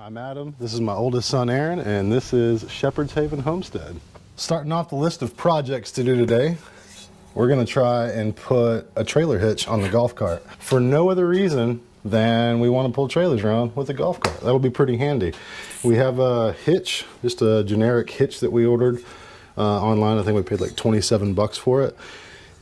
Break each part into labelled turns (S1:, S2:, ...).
S1: I'm Adam, this is my oldest son Aaron, and this is Shepherd's Haven Homestead. Starting off the list of projects to do today, we're gonna try and put a trailer hitch on the golf cart. For no other reason than we wanna pull trailers around with a golf cart. That'll be pretty handy. We have a hitch, just a generic hitch that we ordered online. I think we paid like 27 bucks for it.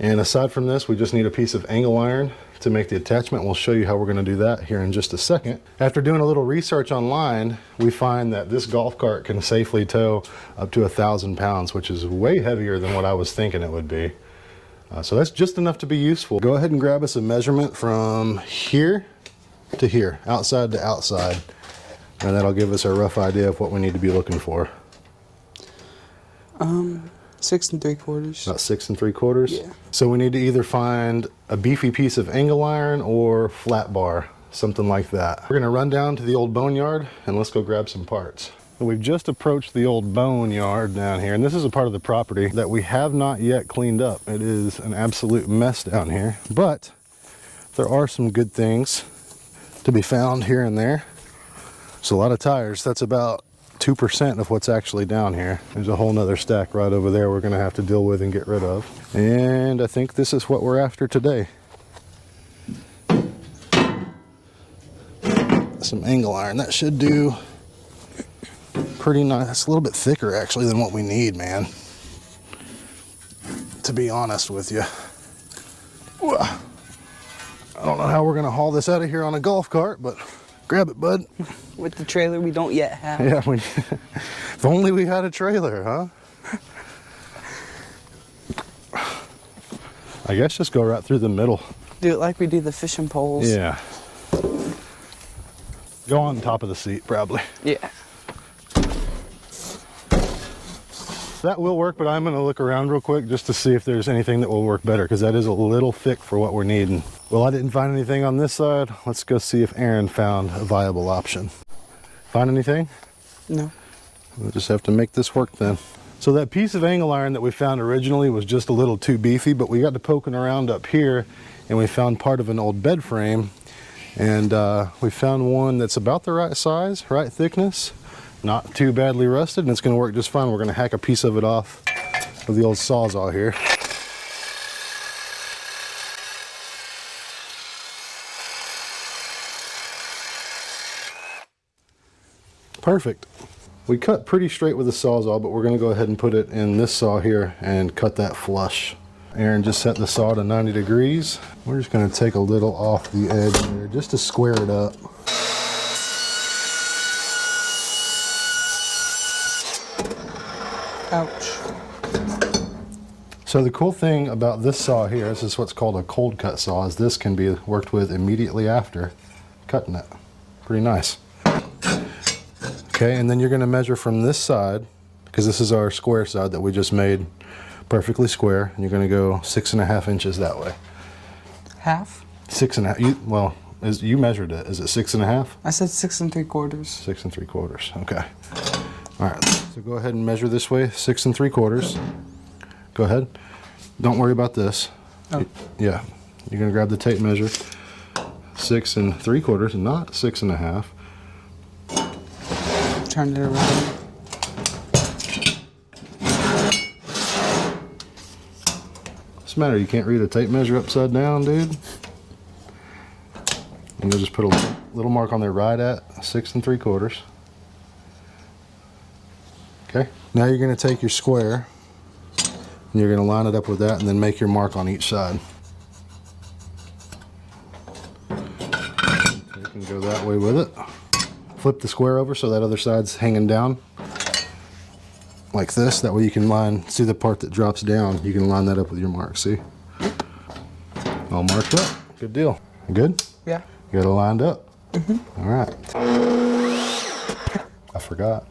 S1: And aside from this, we just need a piece of angle iron to make the attachment. We'll show you how we're gonna do that here in just a second. After doing a little research online, we find that this golf cart can safely tow up to 1,000 pounds, which is way heavier than what I was thinking it would be. So that's just enough to be useful. Go ahead and grab us a measurement from here to here, outside to outside, and that'll give us a rough idea of what we need to be looking for.
S2: 6 3/4.
S1: About 6 3/4?
S2: Yeah.
S1: So we need to either find a beefy piece of angle iron or flat bar, something like that. We're gonna run down to the old boneyard and let's go grab some parts. We've just approached the old boneyard down here, and this is a part of the property that we have not yet cleaned up. It is an absolute mess down here, but there are some good things to be found here and there. It's a lot of tires. That's about 2% of what's actually down here. There's a whole nother stack right over there we're gonna have to deal with and get rid of. And I think this is what we're after today. Some angle iron. That should do pretty nice. It's a little bit thicker actually than what we need, man, to be honest with you. I don't know how we're gonna haul this out of here on a golf cart, but grab it, bud.
S2: With the trailer we don't yet have.
S1: Yeah, if only we had a trailer, huh? I guess just go right through the middle.
S2: Do it like we do the fishing poles.
S1: Yeah. Go on top of the seat, probably.
S2: Yeah.
S1: That will work, but I'm gonna look around real quick just to see if there's anything that will work better, because that is a little thick for what we're needing. Well, I didn't find anything on this side. Let's go see if Aaron found a viable option. Find anything?
S2: No.
S1: We'll just have to make this work then. So that piece of angle iron that we found originally was just a little too beefy, but we got to poking around up here and we found part of an old bed frame, and we found one that's about the right size, right thickness, not too badly rusted, and it's going to work just fine. We're going to hack a piece of it off with the old Sawzall here. Perfect. We cut pretty straight with the Sawzall, but we're going to go ahead and put it in this saw here and cut that flush. Aaron just set the saw to 90 degrees. We're just going to take a little off the edge here just to square it up.
S2: Ouch.
S1: So the cool thing about this saw here, this is what's called a cold cut saw, is this can be worked with immediately after cutting it. Pretty nice. Okay, and then you're going to measure from this side, because this is our square side that we just made perfectly square, and you're going to go 6.5 inches that way.
S2: Half?
S1: 6.5. You measured it. Is it 6.5?
S2: I said 6 3/4.
S1: 6 3/4. Okay. All right. So go ahead and measure this way, 6 3/4. Go ahead. Don't worry about this.
S2: Oh.
S1: Yeah. You're going to grab the tape measure, 6 3/4, not 6.5.
S2: Turn it around.
S1: What's the matter? You can't read a tape measure upside down, dude? And you'll just put a little mark on there right at 6 3/4. Okay. Now you're going to take your square and you're going to line it up with that and then make your mark on each side. You can go that way with it. Flip the square over so that other side's hanging down like this. That way you can see the part that drops down. You can line that up with your mark, see? All marked up. Good deal. Good?
S2: Yeah.
S1: You got it lined up? Mm-hmm. All right. I forgot.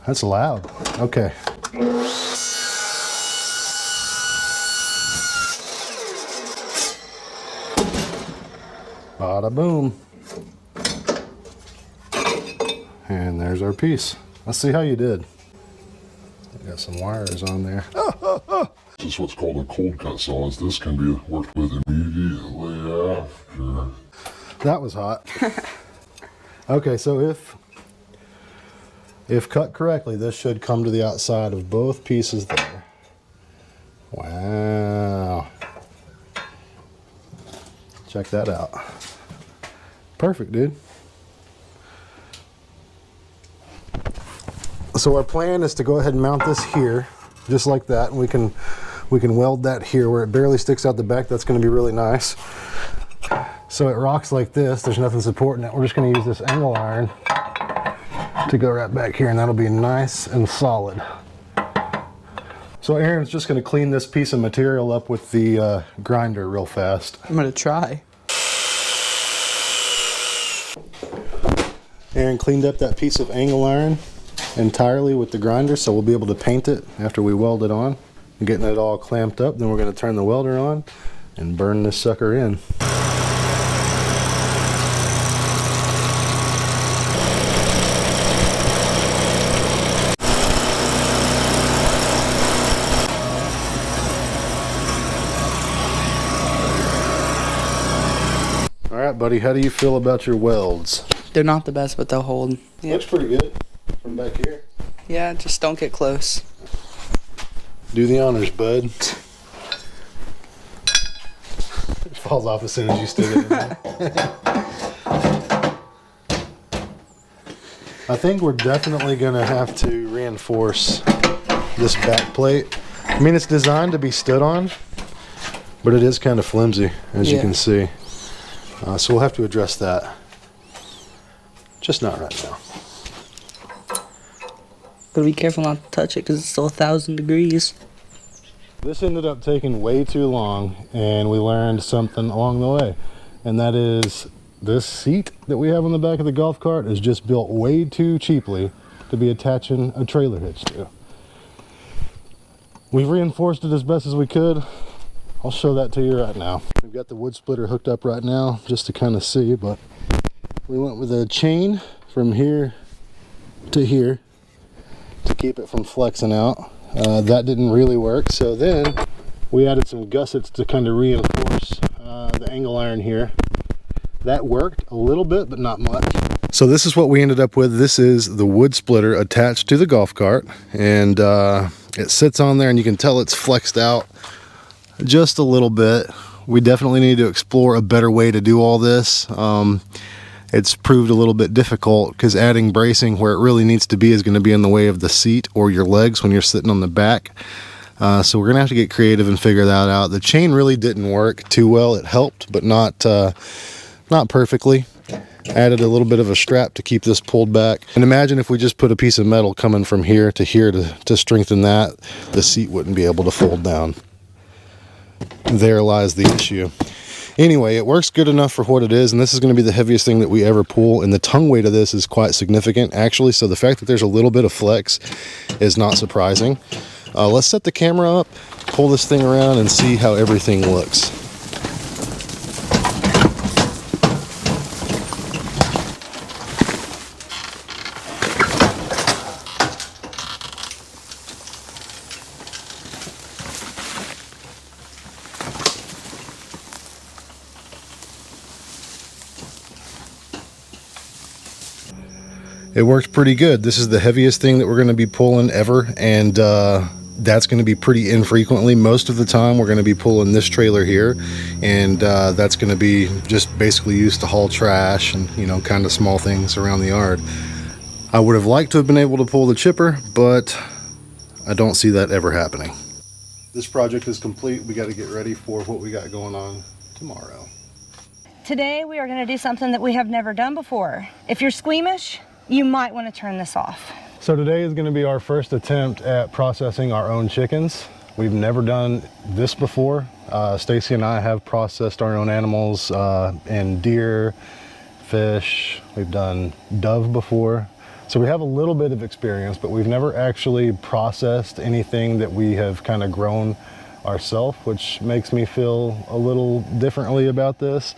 S1: That's loud. Okay. Bada boom. And there's our piece. Let's see how you did. Got some wires on there.
S3: This is what's called a cold cut saw. This can be worked with immediately after.
S1: That was hot. Okay, so if cut correctly, this should come to the outside of both pieces there. Wow. Check that out. Perfect, dude. So our plan is to go ahead and mount this here, just like that, and we can weld that here where it barely sticks out the back. That's going to be really nice. So it rocks like this. There's nothing supporting it. We're just going to use this angle iron to go right back here, and that'll be nice and solid. So Aaron's just going to clean this piece of material up with the grinder real fast.
S2: I'm gonna try.
S1: Aaron cleaned up that piece of angle iron entirely with the grinder, so we'll be able to paint it after we weld it on. And getting it all clamped up, then we're going to turn the welder on and burn this sucker in. All right, buddy, how do you feel about your welds?
S2: They're not the best, but they'll hold. Yeah.
S1: Looks pretty good from back here.
S2: Yeah, just don't get close.
S1: Do the honors, bud. It falls off as soon as you stick it in there. I think we're definitely going to have to reinforce this back plate. I mean, it's designed to be stood on, but it is kind of flimsy, as you can see. So we'll have to address that. Just not right now.
S2: Gotta be careful not to touch it because it's still 1,000 degrees.
S1: This ended up taking way too long, and we learned something along the way. And that is, this seat that we have on the back of the golf cart is just built way too cheaply to be attaching a trailer hitch to. We've reinforced it as best as we could. I'll show that to you right now. We've got the wood splitter hooked up right now just to kind of see, but we went with a chain from here to here to keep it from flexing out. That didn't really work, so then we added some gussets to kind of reinforce the angle iron here. That worked a little bit, but not much. So this is what we ended up with. This is the wood splitter attached to the golf cart, and it sits on there, and you can tell it's flexed out just a little bit. We definitely need to explore a better way to do all this. It's proved a little bit difficult because adding bracing where it really needs to be is going to be in the way of the seat or your legs when you're sitting on the back. So we're going to have to get creative and figure that out. The chain really didn't work too well. It helped, but not perfectly. Added a little bit of a strap to keep this pulled back. And imagine if we just put a piece of metal coming from here to strengthen that, the seat wouldn't be able to fold down. There lies the issue. Anyway, it works good enough for what it is, and this is going to be the heaviest thing that we ever pull, and the tongue weight of this is quite significant, actually, so the fact that there's a little bit of flex is not surprising. Let's set the camera up, pull this thing around, and see how everything looks. It works pretty good. This is the heaviest thing that we're going to be pulling ever, and that's going to be pretty infrequently. Most of the time we're going to be pulling this trailer here, and that's going to be just basically used to haul trash and, you know, kind of small things around the yard. I would have liked to have been able to pull the chipper, but I don't see that ever happening. This project is complete. We got to get ready for what we got going on tomorrow.
S4: Today we are going to do something that we have never done before. If you're squeamish, you might want to turn this off.
S1: So today is going to be our first attempt at processing our own chickens. We've never done this before. Stacy and I have processed our own animals and deer, fish. We've done dove before. So we have a little bit of experience, but we've never actually processed anything that we have kind of grown ourselves, which makes me feel a little differently about this.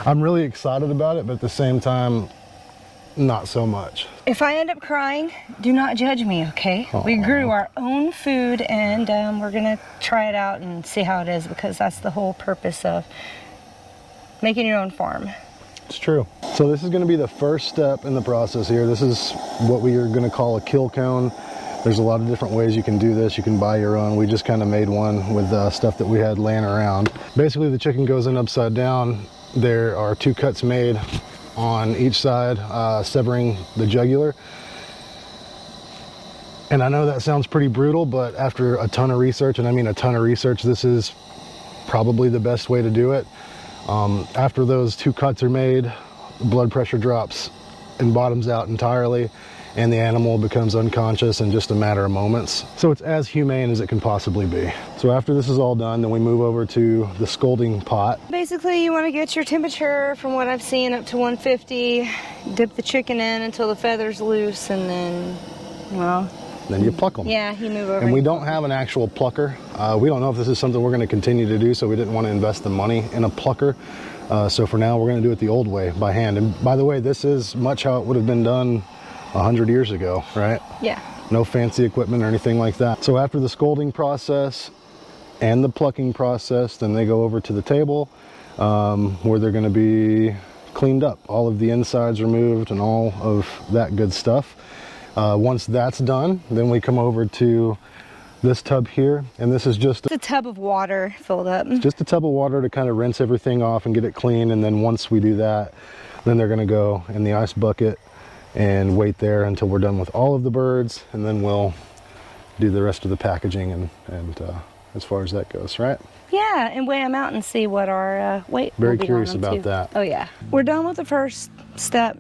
S1: I'm really excited about it, but at the same time, not so much.
S4: If I end up crying, do not judge me, okay?
S1: Aww.
S4: We grew our own food, and we're gonna try it out and see how it is, because that's the whole purpose of making your own farm.
S1: It's true. So this is going to be the first step in the process here. This is what we are going to call a kill cone. There's a lot of different ways you can do this. You can buy your own. We just kind of made one with stuff that we had laying around. Basically, the chicken goes in upside down. There are 2 cuts made on each side, severing the jugular. And I know that sounds pretty brutal, but after a ton of research, and I mean a ton of research, this is probably the best way to do it. After those 2 cuts are made, blood pressure drops and bottoms out entirely, and the animal becomes unconscious in just a matter of moments. So it's as humane as it can possibly be. So after this is all done, then we move over to the scalding pot.
S4: Basically, you want to get your temperature, from what I've seen, up to 150. Dip the chicken in until the feather's loose, and then, well...
S1: Then you pluck them.
S4: Yeah, you move over.
S1: And we don't have an actual plucker. We don't know if this is something we're going to continue to do, so we didn't want to invest the money in a plucker. So for now, we're going to do it the old way, by hand. And by the way, this is much how it would have been done 100 years ago, right?
S4: Yeah.
S1: No fancy equipment or anything like that. So after the scalding process and the plucking process, then they go over to the table where they're going to be cleaned up. All of the insides removed and all of that good stuff. Once that's done, then we come over to this tub here, and this is just
S4: a tub of water filled up.
S1: Just a tub of water to kind of rinse everything off and get it clean. And then once we do that, then they're going to go in the ice bucket and wait there until we're done with all of the birds, and then we'll do the rest of the packaging and as far as that goes, right?
S4: Yeah, and weigh them out and see what our weight will be.
S1: Very curious about
S4: too.
S1: that.
S4: Oh yeah. We're done with the first step.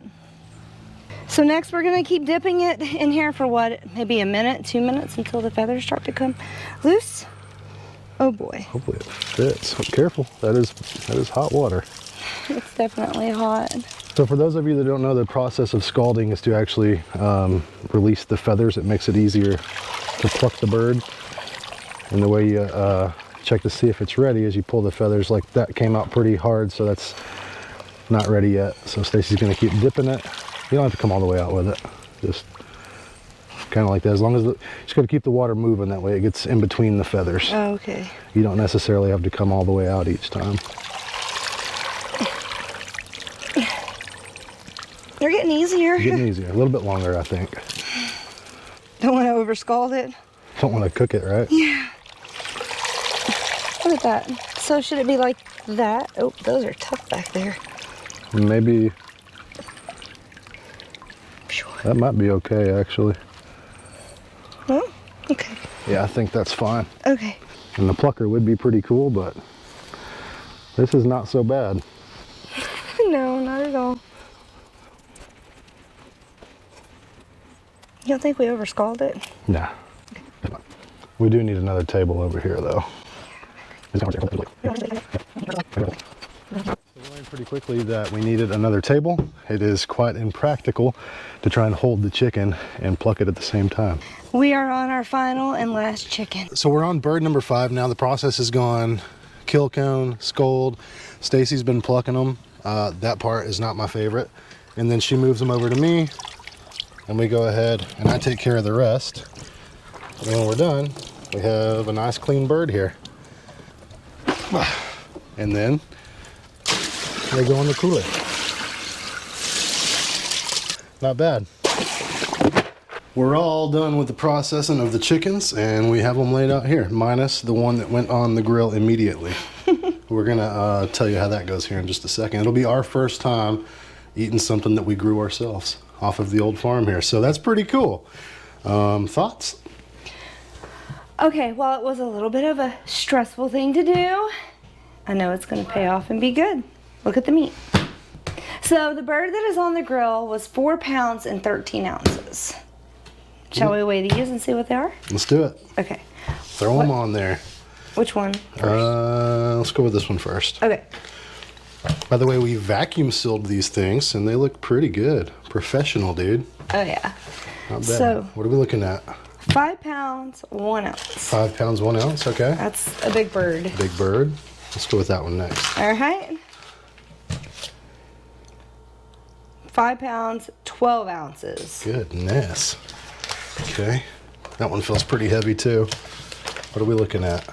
S4: So next we're gonna keep dipping it in here for what, maybe a minute, 2 minutes, until the feathers start to come loose. Oh boy.
S1: Hopefully it fits. Oh, careful, that is hot water.
S4: It's definitely hot.
S1: So for those of you that don't know, the process of scalding is to actually release the feathers. It makes it easier to pluck the bird. And the way you check to see if it's ready is you pull the feathers. Like that came out pretty hard, so that's not ready yet. So Stacy's gonna keep dipping it. You don't have to come all the way out with it. Just kind of like that. As long as just got to keep the water moving, that way it gets in between the feathers.
S4: Oh, okay.
S1: You don't necessarily have to come all the way out each time.
S4: They're getting easier.
S1: Getting easier. A little bit longer, I think.
S4: Don't want to over scald it.
S1: Don't want to cook it, right?
S4: Yeah. Look at that. So should it be like that? Oh, those are tough back there.
S1: Maybe that might be okay, actually.
S4: Oh, okay.
S1: Yeah, I think that's fine.
S4: Okay.
S1: And the plucker would be pretty cool, but this is not so bad.
S4: No, not at all. You don't think we over scald it?
S1: Nah. Okay. We do need another table over here, though. We learned pretty quickly that we needed another table. It is quite impractical to try and hold the chicken and pluck it at the same time.
S4: We are on our final and last chicken.
S1: So we're on bird number 5 now. The process has gone kill cone, scald. Stacy's been plucking them. That part is not my favorite. And then she moves them over to me, and we go ahead and I take care of the rest. And when we're done, we have a nice clean bird here. And then they go in the cooler. Not bad. We're all done with the processing of the chickens, and we have them laid out here, minus the one that went on the grill immediately. We're gonna tell you how that goes here in just a second. It'll be our first time eating something that we grew ourselves off of the old farm here, so that's pretty cool. Thoughts?
S4: Okay, well, it was a little bit of a stressful thing to do. I know it's gonna pay off and be good. Look at the meat. So the bird that is on the grill was 4 pounds and 13 ounces. Shall we weigh these and see what they are?
S1: Let's do it.
S4: Okay.
S1: Throw them on there.
S4: Which one first?
S1: Let's go with this one first.
S4: Okay.
S1: By the way, we vacuum sealed these things, and they look pretty good. Professional, dude.
S4: Oh yeah.
S1: Not bad.
S4: So,
S1: what are we looking at?
S4: 5 pounds, 1 ounce.
S1: 5 pounds, 1 ounce, okay.
S4: That's a big bird.
S1: Big bird. Let's go with that one next.
S4: All right. 5 pounds, 12 ounces.
S1: Goodness. Okay. That one feels pretty heavy too. What are we looking at?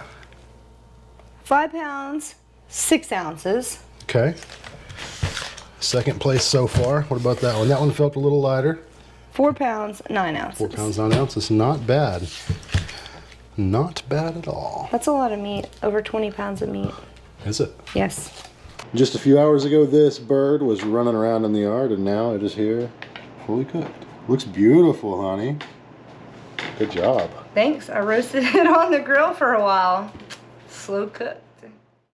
S4: 5 pounds, 6 ounces.
S1: Okay. Second place so far. What about that one? That one felt a little lighter.
S4: 4 pounds, 9 ounces.
S1: 4 pounds, 9 ounces. Not bad. Not bad at all.
S4: That's a lot of meat. Over 20 pounds of meat.
S1: Is it?
S4: Yes.
S1: Just a few hours ago, this bird was running around in the yard, and now it is here, fully cooked. Looks beautiful, honey. Good job.
S4: Thanks. I roasted it on the grill for a while. Slow cook.